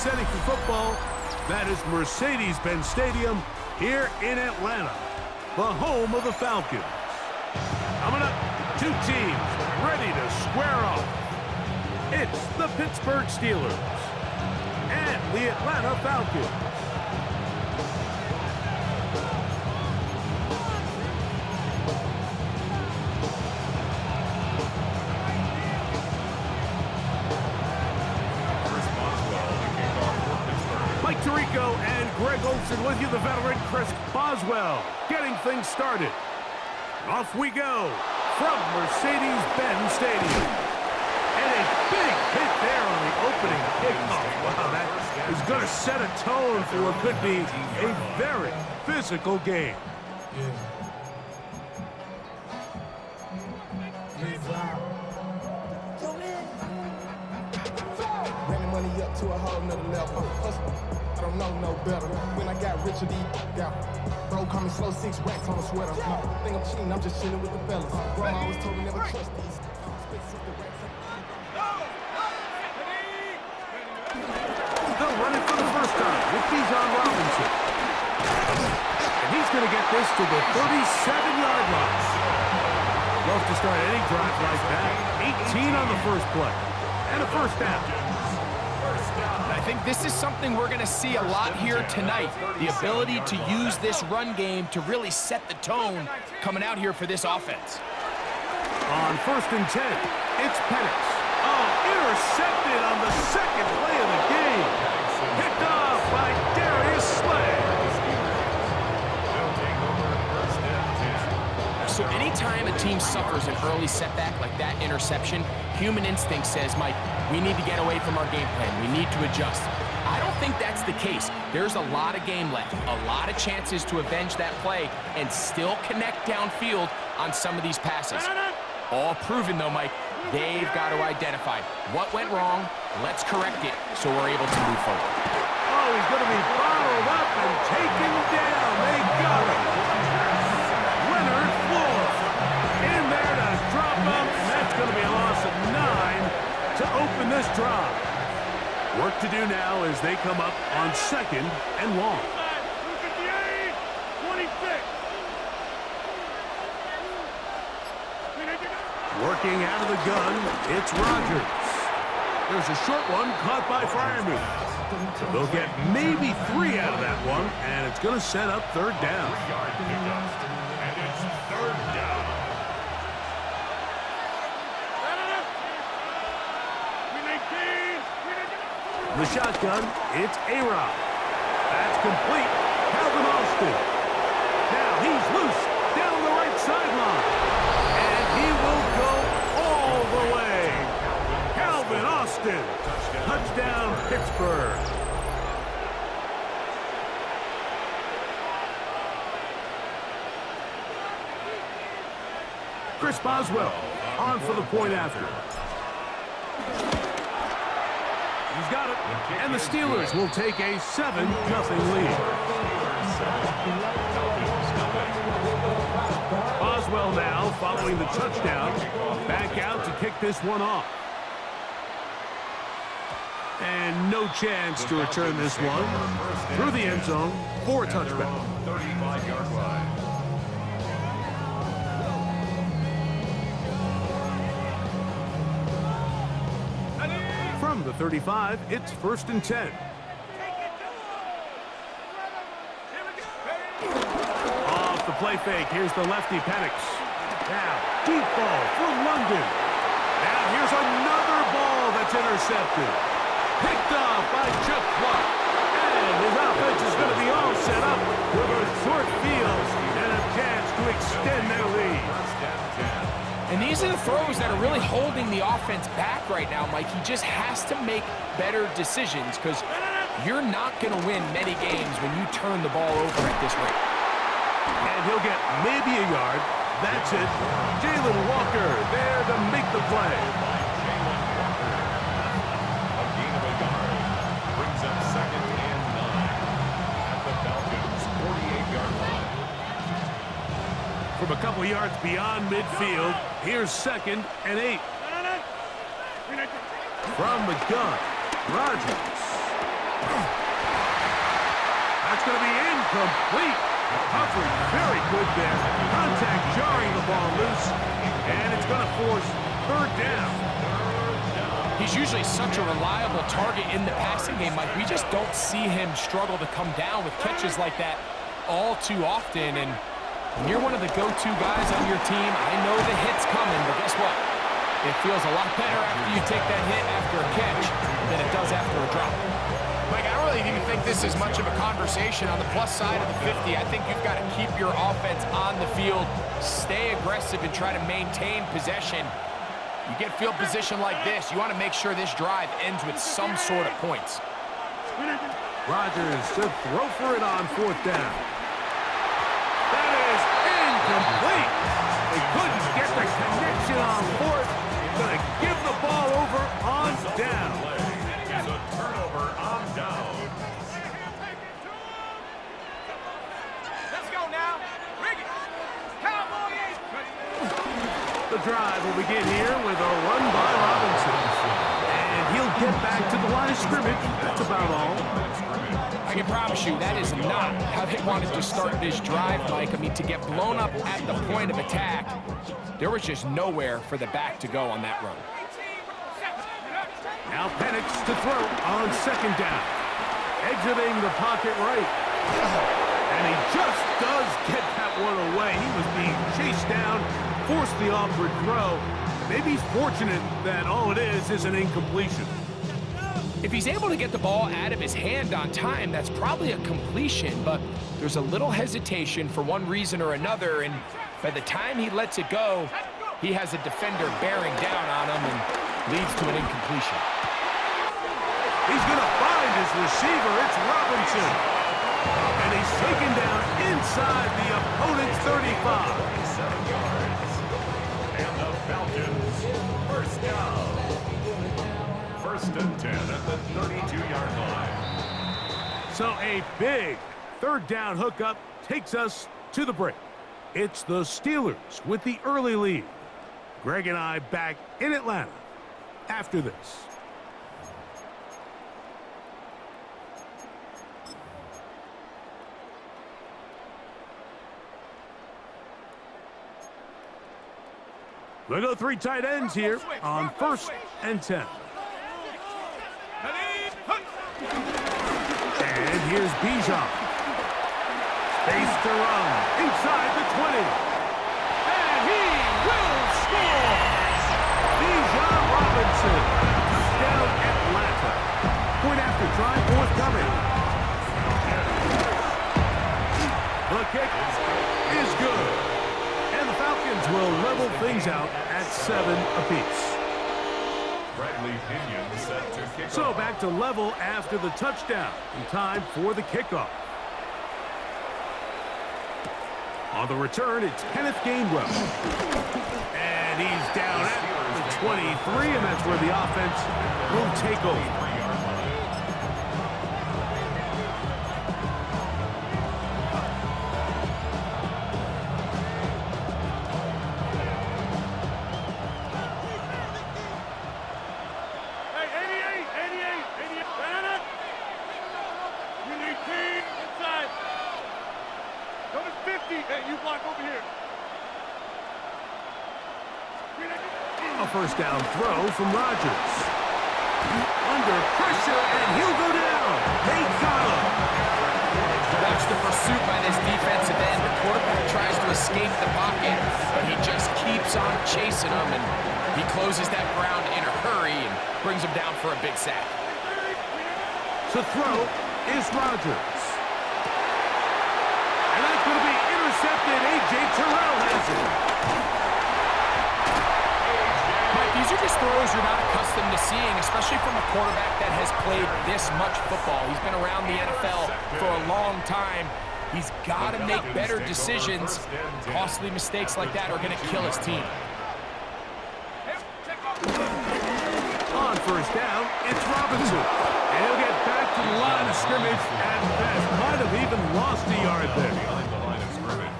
setting for football. That is Mercedes-Benz Stadium here in Atlanta, the home of the Falcons. Coming up, two teams ready to square off. It's the Pittsburgh Steelers and the Atlanta Falcons. Tirico and Greg Olsen with you, the veteran Chris Boswell, getting things started. Off we go from Mercedes-Benz Stadium. And a big hit there on the opening kickoff. Wow, that is going to set a tone for what could be a very physical game. Running money up to a whole nother level. I don't know no better. When I got rich, bro, call me slow 6 racks on a sweater. Think I'm cheating, I'm just chilling with the fellas. Bro, I always told me never trust these. They'll run it for the first time with Bijan Robinson. And he's going to get this to the 37-yard line. Love to start any drive like that. 18 on the first play. And a first down. I think this is something we're going to see a lot here tonight. The ability to use this run game to really set the tone coming out here for this offense. On 1st and 10, it's Penix. Oh, intercepted on the second play of the game. Picked off by Darius Slay. So anytime a team suffers an early setback like that interception, human instinct says, Mike, we need to get away from our game plan. We need to adjust. I don't think that's the case. There's a lot of game left, a lot of chances to avenge that play and still connect downfield on some of these passes. All proven, though, Mike, they've got to identify what went wrong. Let's correct it so we're able to move forward. Oh, he's going to be bottled up and taken down. They got him. Leonard Floyd in there to drop him. That's going to be a loss of 9 to open this drive. Work to do now as they come up on 2nd and long. Working out of the gun, it's Rodgers. There's a short one caught by Freiermuth. They'll get maybe 3 out of that one, and it's going to set up 3rd down. And it's 3rd down. The shotgun, it's A-Rod. That's complete. Calvin Austin. Now he's loose down the right sideline. And he will go all the way. Calvin Austin. Touchdown, Pittsburgh. Chris Boswell on for the point after. He's got it, and the Steelers will take a 7-0 lead. Boswell now, following the touchdown, back out to kick this one off. And no chance to return this one through the end zone for a touchback. 35-yard line. From the 35, it's 1st and 10. Off the play fake, here's the lefty Penix. Now, deep ball for London. Now here's another ball that's intercepted. Picked off by Chuck Clark. And his offense is going to be all set up with a short field and a chance to extend their lead. And these are the throws that are really holding the offense back right now, Mike. He just has to make better decisions because you're not going to win many games when you turn the ball over at this rate. And he'll get maybe a yard. That's it. Jalen Walker there to make the play. A gain of a yard brings up 2nd and 9 at the Falcons' 48-yard line. From a couple yards beyond midfield, here's 2nd and 8. From the gun, Rodgers. That's going to be incomplete. Coverage very good there. Contact jarring the ball loose. And it's going to force third down. He's usually such a reliable target in the passing game, Mike. We just don't see him struggle to come down with catches like that all too often. And when you're one of the go-to guys on your team, I know the hit's coming, but guess what? It feels a lot better after you take that hit after a catch than it does after a drop. Mike, I don't really even think this is much of a conversation on the plus side of the 50. I think you've got to keep your offense on the field, stay aggressive, and try to maintain possession. You get field position like this, you want to make sure this drive ends with some sort of points. Rodgers to throw for it on fourth down. That is incomplete. They couldn't get the connection on fourth. Going to give the ball over on down. It's a turnover on down. Let's go now. Rig it. Cowboy 8. The drive will begin here with a run by Robinson. And he'll get back to the line of scrimmage. That's about all. I can promise you that is not how they wanted to start this drive, Mike. I mean, to get blown up at the point of attack, there was just nowhere for the back to go on that run. Now Penix to throw on second down. Exiting the pocket right. And he just does get that one away. He was being chased down, forced the awkward throw. Maybe he's fortunate that all it is an incompletion. If he's able to get the ball out of his hand on time, that's probably a completion, but there's a little hesitation for one reason or another, and by the time he lets it go, he has a defender bearing down on him and leads to an incompletion. He's going to find his receiver. It's Robinson. And he's taken down inside the opponent's 35. 7 yards. And the Falcons, first down. First and 10 at the 32-yard line. So a big third down hookup takes us to the break. It's the Steelers with the early lead. Greg and I back in Atlanta after this. We'll go three tight ends here on first and 10. And here's Bijan. Space to run inside the 20. And he will score! Bijan Robinson. Touchdown Atlanta. Point after try, forthcoming. The kick is good. And the Falcons will level things out at 7 apiece. Bradley Pinion set to kick So off. back to level after the touchdown. In time for the kickoff. On the return, it's Kenneth Gainwell. And he's down at the 23, and that's where the offense will take over. A first down throw from Rodgers. Under pressure, and he'll go down. They got him. Watch the pursuit by this defensive end. The quarterback tries to escape the pocket, but he just keeps on chasing him, and he closes that ground in a hurry and brings him down for a big sack. To throw is Rodgers. And that's going to be intercepted. A.J. Terrell has it. Mike, these are just throws you're not accustomed to seeing, especially from a quarterback that has played this much football. He's been around the NFL for a long time. He's got to make better decisions. Costly mistakes like that are going to kill his team. On first down, it's Robinson. And he'll get back to the line of scrimmage and best. Might have even lost a yard there.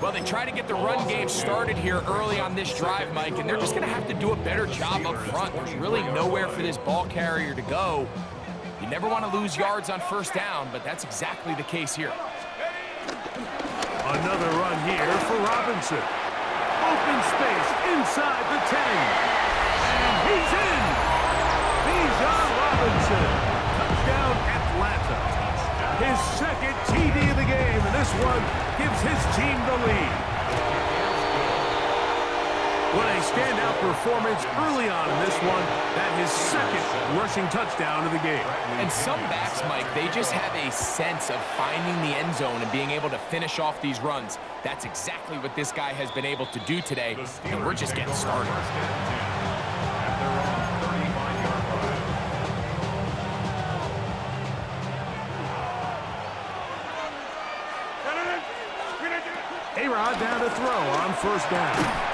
Well, they try to get the run game started here early on this drive, Mike, and they're just going to have to do a better job up front. There's really nowhere for this ball carrier to go. You never want to lose yards on first down, but that's exactly the case here. Another run here for Robinson. Open space inside the 10. And he's in. Bijan Robinson. Touchdown Atlanta. His second TD of the game, and this one gives his team the lead. What a standout performance early on in this one. That his second rushing touchdown of the game. And some backs, Mike, they just have a sense of finding the end zone and being able to finish off these runs. That's exactly what this guy has been able to do today, and we're just getting started. A-Rod down to throw on first down.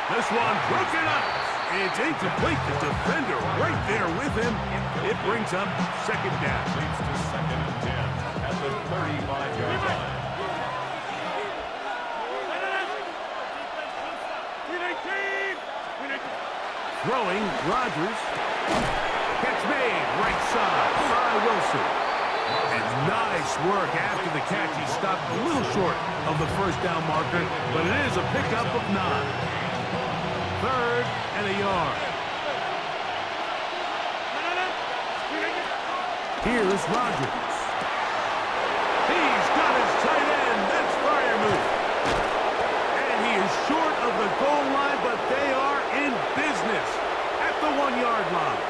This one broken up. It's incomplete. The defender right there with him. It brings up second down. Leads to 2nd and 10 at the 35-yard line. Throwing, Rodgers. Catch made, right side by Wilson. And nice work after the catch. He stopped a little short of the first down marker, but it is a pickup of 9. 3rd and a yard. Here's Rodgers. He's got his tight end. That's Freiermuth. And he is short of the goal line, but they are in business at the 1-yard line.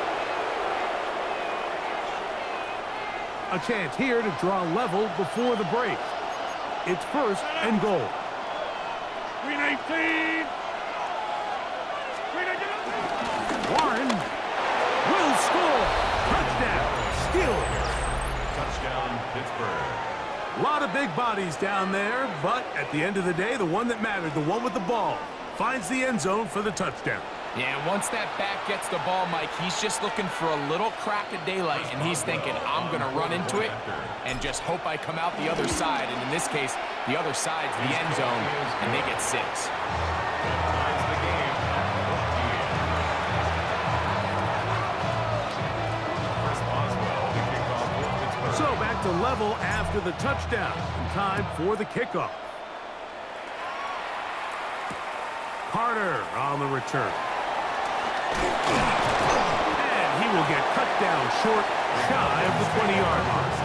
A chance here to draw level before the break. It's 1st and goal. 319. Warren will score. Touchdown, Steelers. Touchdown, Pittsburgh. A lot of big bodies down there, but at the end of the day, the one that mattered, the one with the ball, finds the end zone for the touchdown. Yeah, once that back gets the ball, Mike, he's just looking for a little crack of daylight, and he's thinking, I'm going to run into it and just hope I come out the other side. And in this case, the other side's the end zone, and they get 6. So back to level after the touchdown. Time for the kickoff. Carter on the return. And he will get cut down short, shy of the 20-yard line.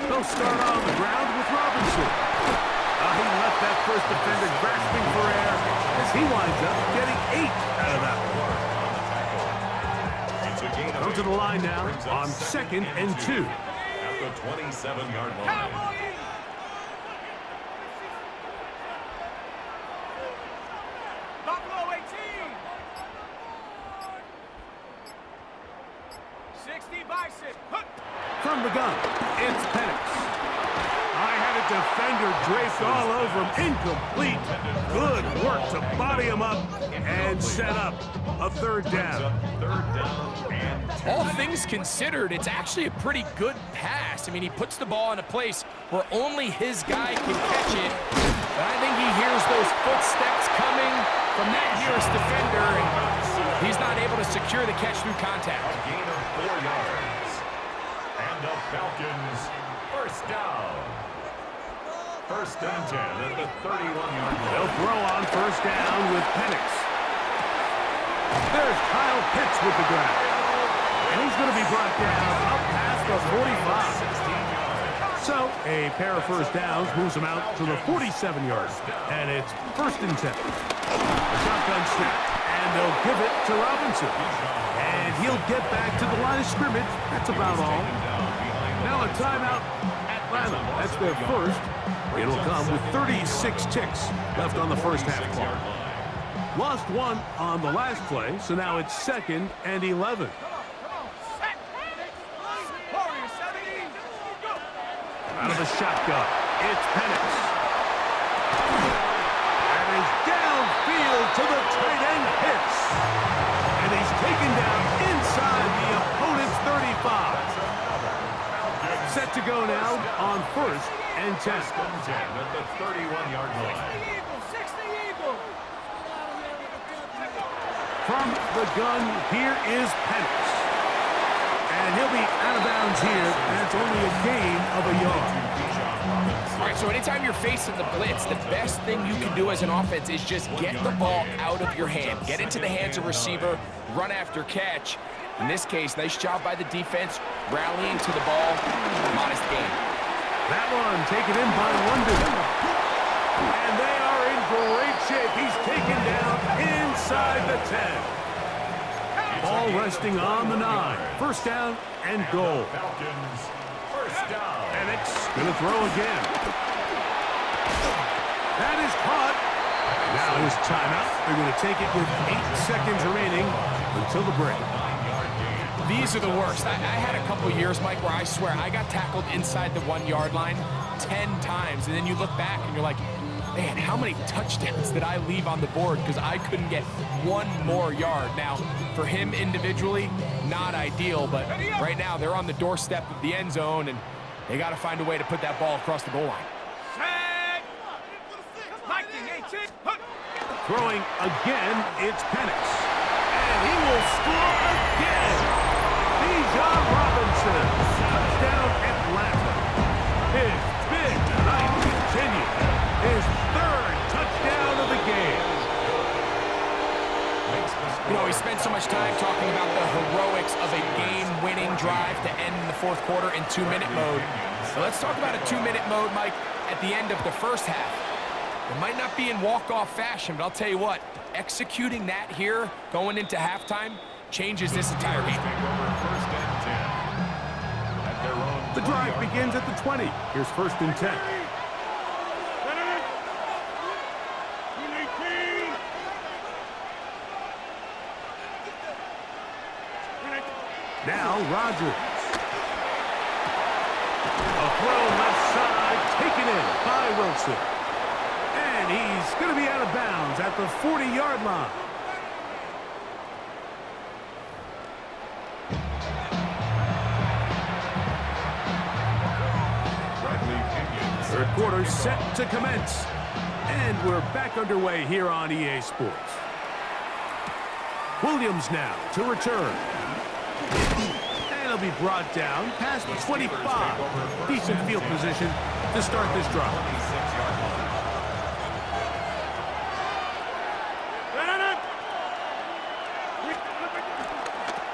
They'll start on the ground with Robinson. He left that first defender grasping for air as he winds up getting 8 out of that one. Go to the line now on 2nd and 2. At the 27-yard line. Buffalo 18. 60 Bison. From the gun, it's Penix. I had a defender draped all over him. Incomplete. Good work to body him up and set up a 3rd down. All things considered, it's actually a pretty good pass. I mean, he puts the ball in a place where only his guy can catch it. But I think he hears those footsteps coming from that nearest defender, and he's not able to secure the catch through contact. A gain of 4 yards. And the Falcons, first down. 1st and 10 at the 31-yard line. They'll throw on first down with Penix. There's Kyle Pitts with the grab. And he's going to be brought down up past the 45. So a pair of first downs moves him out to the 47-yard. And it's 1st and 10. Shotgun snap, and they'll give it to Robinson. And he'll get back to the line of scrimmage. That's about all. Now a timeout, Atlanta. That's their first. It'll come with 36 ticks left on the first half clock. Lost 1 on the last play, so now it's 2nd and 11. Out of the shotgun, it's Penix. And is downfield to the tight end hits. And he's taken down inside the opponent's 35. Set to go now on 1st and 10. First and 10 at the 31-yard line. 60 Eagle. From the gun, here is Penix. And he'll be out of bounds here. That's only a gain of a yard. All right, so anytime you're facing the blitz, the best thing you can do as an offense is just get the ball out of your hand. Get into the hands of receiver, run after catch. In this case, nice job by the defense, rallying to the ball. Modest gain. That one taken in by London. And they are in great shape. He's taken down inside the 10. Ball resting on the 9. First down and goal. Falcons, first down. Penix going to throw again. That is caught. Now his timeout. They're going to take it with 8 seconds remaining until the break. These are the worst. I had a couple years, Mike, where I swear I got tackled inside the 1-yard line 10 times, and then you look back and you're like, man, how many touchdowns did I leave on the board because I couldn't get one more yard? Now, for him individually, not ideal, but right now they're on the doorstep of the end zone, and they got to find a way to put that ball across the goal line. Throwing again, it's Penix. And he will score again. Bijan Robinson. Touchdown Atlanta. His big night continues. His 3rd touchdown of the game. You know, we spent so much time talking about the heroics of a game-winning drive to end the 4th quarter in 2-minute mode. So let's talk about a 2-minute mode, Mike, at the end of the first half. It might not be in walk-off fashion, but I'll tell you what, executing that here, going into halftime, changes this entire game. The drive begins at the 20. Here's 1st and 10. Now Rodgers. A throw left side, taken in by Wilson. And he's going to be out of bounds at the 40-yard line. Third quarter set to commence. And we're back underway here on EA Sports. Williams now to return. And he'll be brought down past the 25. Decent field position to start this drive.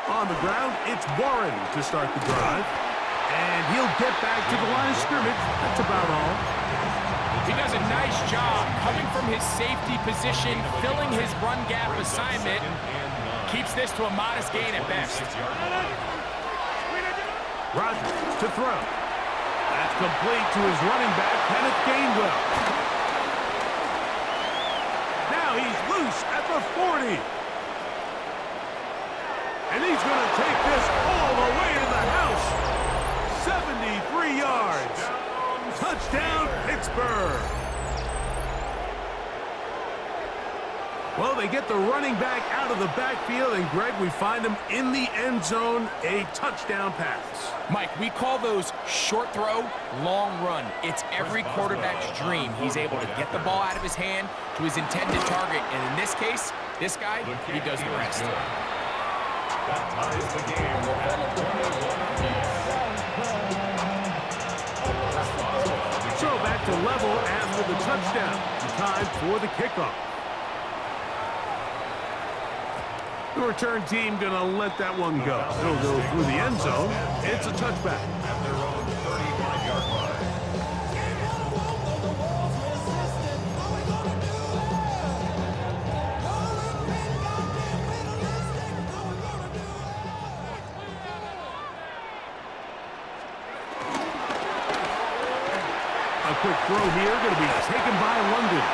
On the ground, it's Warren to start the drive. And he'll get back to the line of scrimmage. That's about all. He does a nice job coming from his safety position, filling his run gap assignment. Keeps this to a modest gain at best. Rodgers to throw. That's complete to his running back, Kenneth Gainwell. Now he's loose at the 40. And he's going to take this all the way to the house. 73 yards. Touchdown, Pittsburgh. Well, they get the running back out of the backfield, and Greg, we find him in the end zone, a touchdown pass. Mike, we call those short throw, long run. It's every quarterback's dream. He's able to get the ball out of his hand to his intended target, and in this case, this guy, he does the rest. That ties the game at 21. So back to level after the touchdown. Time for the kickoff. The return team going to let that one go. It'll go through the end zone. It's a touchback. At their own 35-yard line. A quick throw here, going to be taken by London.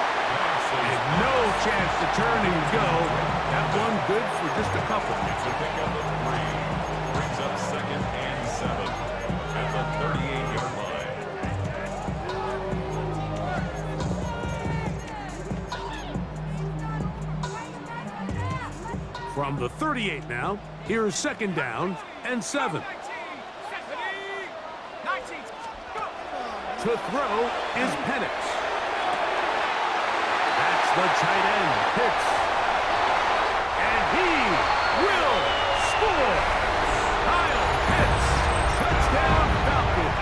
And no chance to turn and go. That one good for just a couple. It's a pickup of 3. Brings up 2nd and 7 at the 38-yard line. From the 38 now, here's second down and 7. 19. Go. To throw is Penix. That's the tight end, Pitts. And he will score. Kyle Pitts, touchdown Falcons.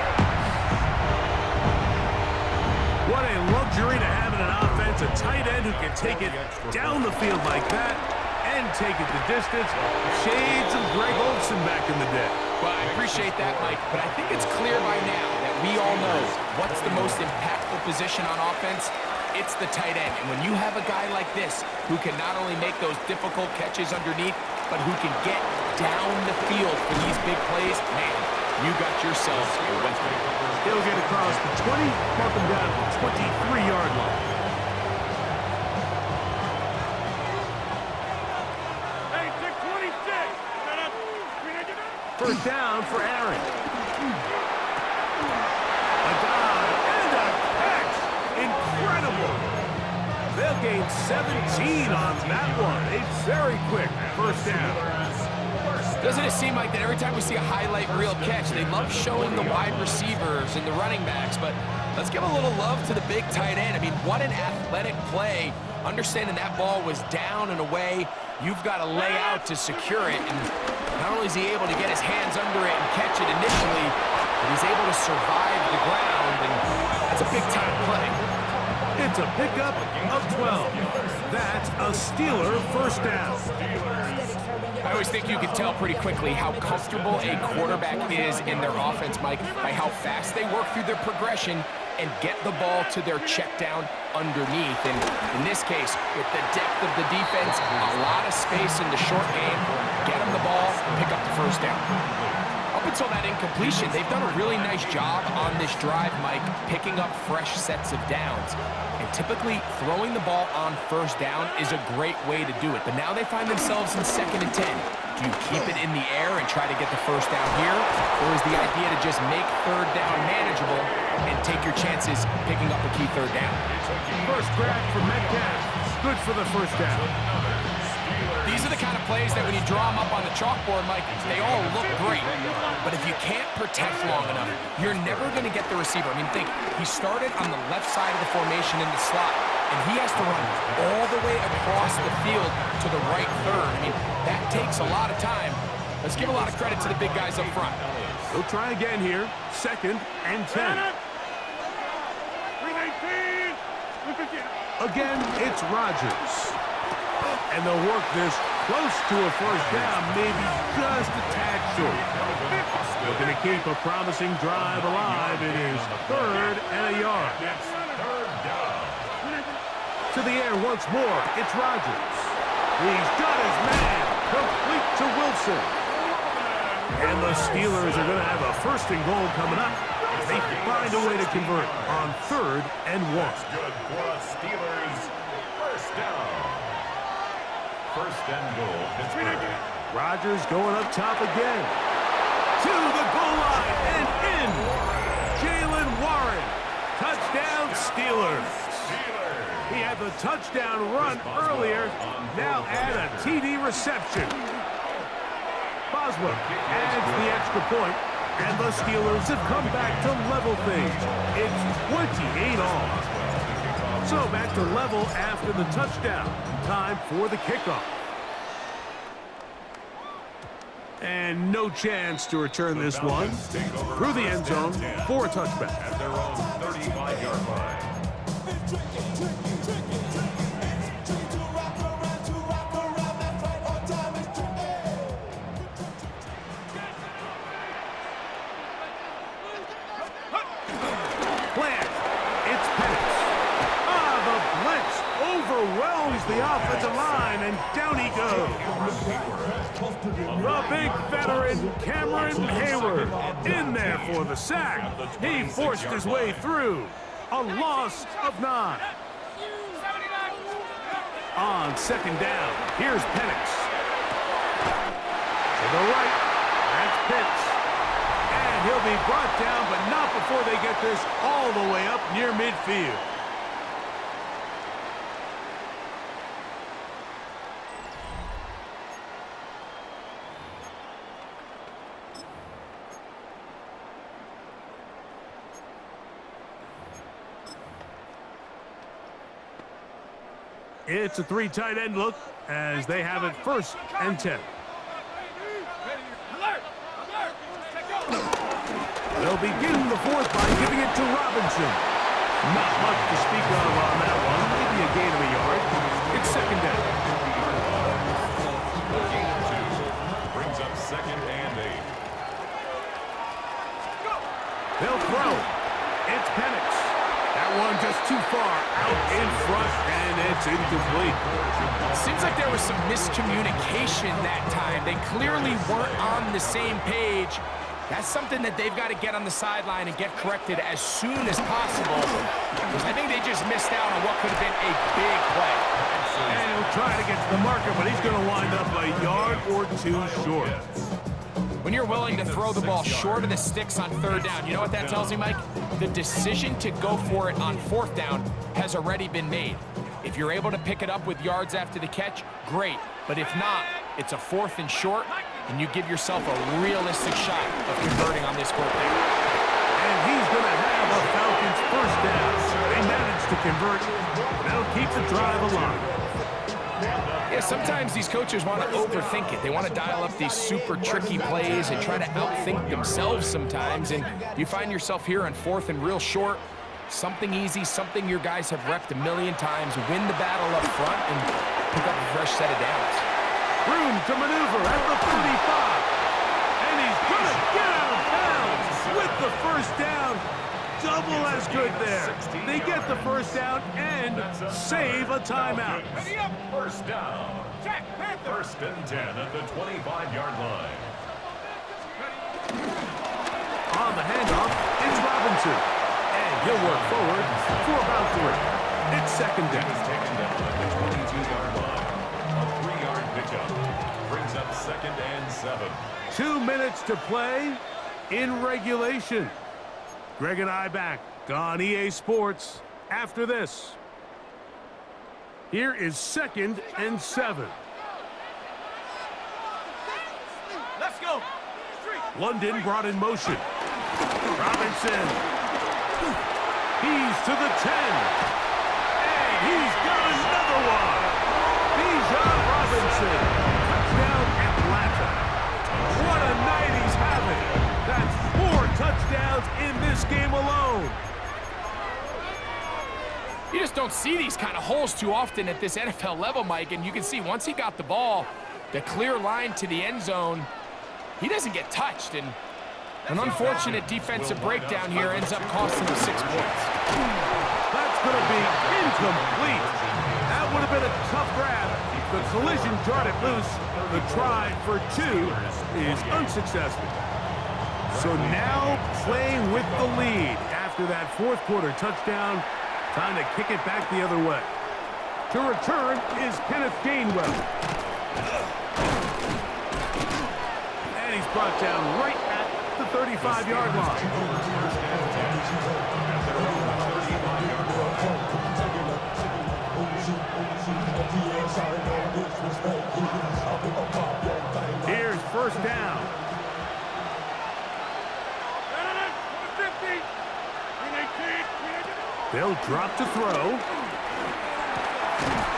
What a luxury to have in an offense, a tight end who can take it down the field like that and take it the distance. Shades of Greg Olsen back in the day. Well, I appreciate that, Mike, but I think it's clear by now that we all know what's the most impactful position on offense. It's the tight end. And when you have a guy like this who can not only make those difficult catches underneath, but who can get down the field for these big plays, man, you got yourselves a weapon. He'll get across the 20, mark him down at the 23-yard line. First down for Aaron. A dive and a catch. Incredible. They'll gain 17 on that one. A very quick first down. Doesn't it seem like that every time we see a highlight reel catch, they love showing the wide receivers and the running backs, but let's give a little love to the big tight end. I mean, what an athletic play. Understanding that ball was down and away, you've got to lay out to secure it. And not only is he able to get his hands under it and catch it initially, but he's able to survive the ground, and that's a big-time play. It's a pickup of 12. That's a Steeler first down. I always think you can tell pretty quickly how comfortable a quarterback is in their offense, Mike, by how fast they work through their progression and get the ball to their check down underneath. And in this case, with the depth of the defense, a lot of space in the short game, get them the ball, pick up the first down. Up until that incompletion, they've done a really nice job on this drive, Mike, picking up fresh sets of downs. And typically, throwing the ball on first down is a great way to do it. But now they find themselves in 2nd and 10. Do you keep it in the air and try to get the first down here? Or is the idea to just make third down manageable and take your chances picking up a key third down? First grab for Metcalf. Good for the first down. These are the kind of plays that when you draw them up on the chalkboard, Mike, they all look great. But if you can't protect long enough, you're never going to get the receiver. I mean, think, he started on the left side of the formation in the slot, and he has to run all the way across the field to the right third. I mean, that takes a lot of time. Let's give a lot of credit to the big guys up front. He'll try again here. 2nd and 10. Again, it's Rodgers. And they'll work this close to a first down, maybe just a tad short. Looking to keep a promising drive alive. It is 3rd and a yard. To the air once more, it's Rodgers. He's got his man, complete to Wilson. And the Steelers are going to have a 1st and goal coming up. They find a way to convert on 3rd and 1. Good for us, Steelers. First down. 1st and goal, Pittsburgh. Rodgers going up top again. To the goal line and in. Jalen Warren. Touchdown, Steelers. He had the touchdown run earlier. Now add a TD reception. Boswell adds the extra point, and the Steelers have come back to level things. It's 28 all. So back to level after the touchdown. Time for the kickoff. And no chance to return this one through the end zone for a touchback. At their own 35-yard line. Plant. It's Penix. The blitz overwhelms the offensive line, and down he goes. The big veteran, Cameron Hayward, in there for the sack. He forced his way through. A loss of 9. On 2nd down, here's Penix. To the right, that's Pitts. And he'll be brought down, but not before they get this all the way up near midfield. It's a 3 tight end look as they have it 1st and 10. They'll begin the 4th by giving it to Robinson. Not much to speak of on that one. Maybe a gain of a yard. It's 2nd down. A gain of 2 brings up 2nd and 8. They'll throw. It's Penix. That one just too far out in front, and it's incomplete. Seems like there was some miscommunication that time. They clearly weren't on the same page. That's something that they've got to get on the sideline and get corrected as soon as possible. Because I think they just missed out on what could have been a big play. And he'll try to get to the marker, but he's going to wind up a yard or 2 short. When you're willing to throw the ball short of the sticks on 3rd down, you know what that tells me, Mike? The decision to go for it on 4th down has already been made. If you're able to pick it up with yards after the catch, great. But if not, it's a 4th and short, and you give yourself a realistic shot of converting on this 4th down. And he's going to have a Falcons 1st down. They managed to convert. That'll keep the drive alive. Yeah, sometimes these coaches want to overthink it. They want to dial up these super tricky plays and try to outthink themselves sometimes, and you find yourself here on 4th and real short. Something easy, something your guys have repped a million times. Win the battle up front and pick up a fresh set of downs. Room to maneuver at the 35. And he's going to get out of bounds with the 1st down. Double as good there. They get the 1st down and save a timeout. 1st down. 1st and 10 at the 25-yard line. On the handoff, it's Robinson. And he'll work forward for about 3. It's 2nd down. He's taken down at the 22-yard line. A 3-yard pickup brings up 2nd and 7. 2 minutes to play in regulation. Greg and I back on EA Sports after this. Here is 2nd and 7. Let's go. London brought in motion. Robinson. He's to the 10. And he's got another one. Bijan Robinson. Touchdown Atlanta. What a night he's having. That's 4 touchdowns in this game alone. You just don't see these kind of holes too often at this NFL level, Mike, and you can see once he got the ball, the clear line to the end zone, he doesn't get touched, and an unfortunate defensive breakdown here ends up costing him 6 points. That's going to be incomplete. That would have been a tough grab. The collision jarred it loose. The try for 2 is unsuccessful. So now playing with the lead after that 4th quarter touchdown. Time to kick it back the other way. To return is Kenneth Gainwell. And he's brought down right at the 35-yard line. Here's 1st down. They'll drop to throw.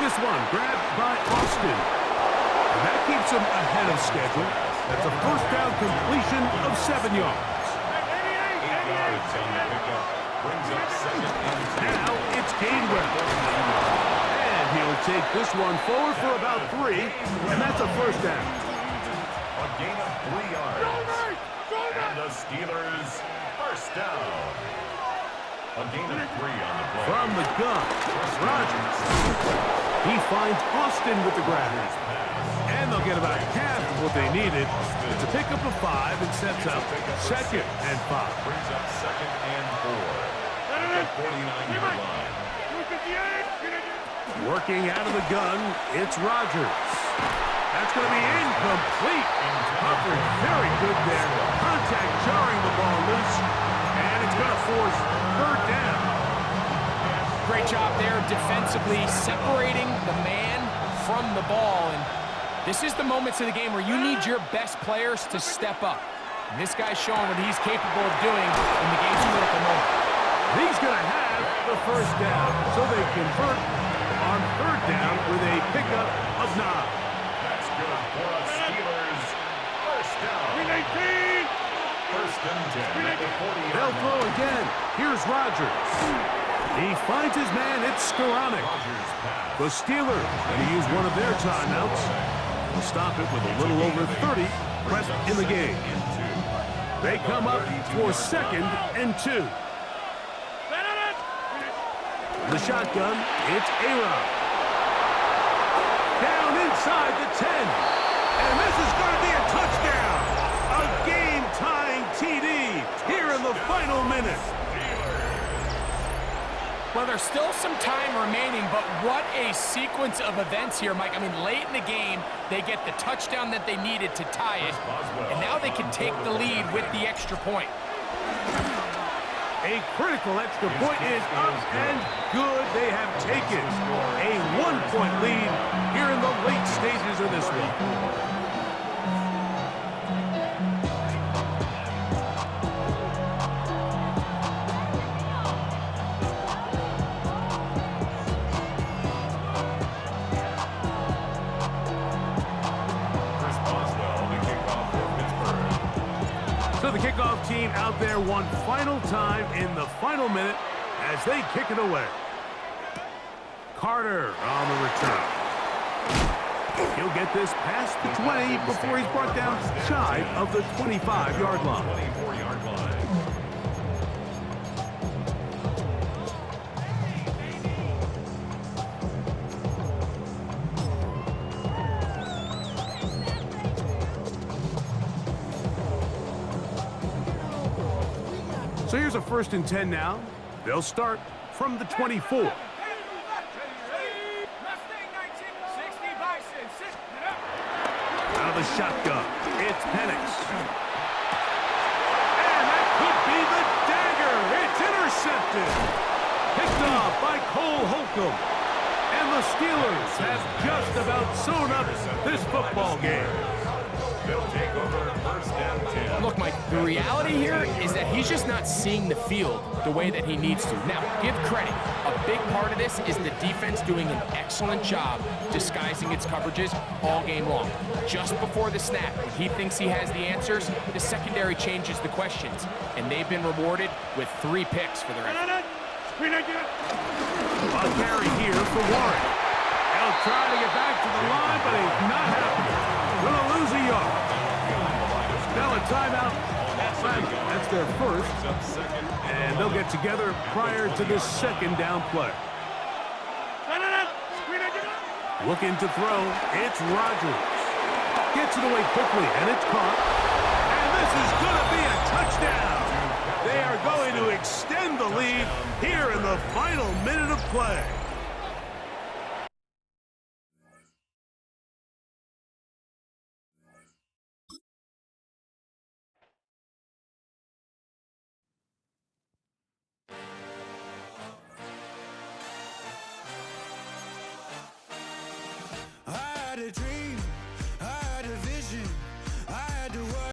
This one grabbed by Austin. And that keeps him ahead of schedule. That's a 1st down completion of 7 yards. 8 yards on the pickup. Brings up 2nd and 10. Now it's Gainwell. And he'll take this one forward for about 3. And that's a 1st down. A gain of 3 yards. And the Steelers 1st down. A gain of 3 on the play. From the gun, Rodgers. He finds Austin with the grab. And they'll get about half of what they needed. It's a pickup of 5 and sets up 2nd and 5. Brings up 2nd and 4. At the 49-yard line. Working out of the gun, it's Rodgers. That's going to be incomplete. Hubbard very good there. Contact jarring the ball loose. And it's going to force 3rd down. Great job there defensively, separating the man from the ball. And this is the moments of the game where you need your best players to step up. And this guy's showing what he's capable of doing in the game's critical moment. He's going to have the 1st down, so they convert on third down with a pickup of 9. That's good for us Steelers. First down. 18. First and 10 at the 40-yard They'll line. throw again. Here's Rodgers. He finds his man. It's Skoranek. Rodgers pass. The Steelers going to use one of their timeouts. We'll stop it with a little over 30 left in the game. They come up for 2nd and 2. The shotgun, it's A-Rod. Down inside the 10. And this is going to be a touchdown. A game-tying TD here in the final minute. Well, there's still some time remaining, but what a sequence of events here, Mike. I mean, late in the game, they get the touchdown that they needed to tie it, and now they can take the lead with the extra point. A critical extra point is up and good. They have taken a 1-point lead here in the late stages of this one. So the kickoff team out there one final time in the final minute as they kick it away. Carter on the return. He'll get this past the 20 before he's brought down shy of the 25-yard line. 24-yard line. So here's a 1st and 10 now. They'll start from the 24. Out of the shotgun, it's Penix. And that could be the dagger. It's intercepted. Picked off by Cole Holcomb. And the Steelers have just about sewn up this football game. They'll take over 1st and 10. Look, Mike, the reality here is that he's just not seeing the field the way that he needs to. Now, give credit. A big part of this is the defense doing an excellent job disguising its coverages all game long. Just before the snap, when he thinks he has the answers, the secondary changes the questions, and they've been rewarded with 3 picks for their effort. A carry here for Warren. He'll try to get back to the line, but he's not happening. Gonna lose a yard. Now a timeout. That's their first. And they'll get together prior to this 2nd down play. Looking to throw. It's Rodgers. Gets it away quickly, and it's caught. And this is going to be a touchdown. They are going to extend the lead here in the final minute of play.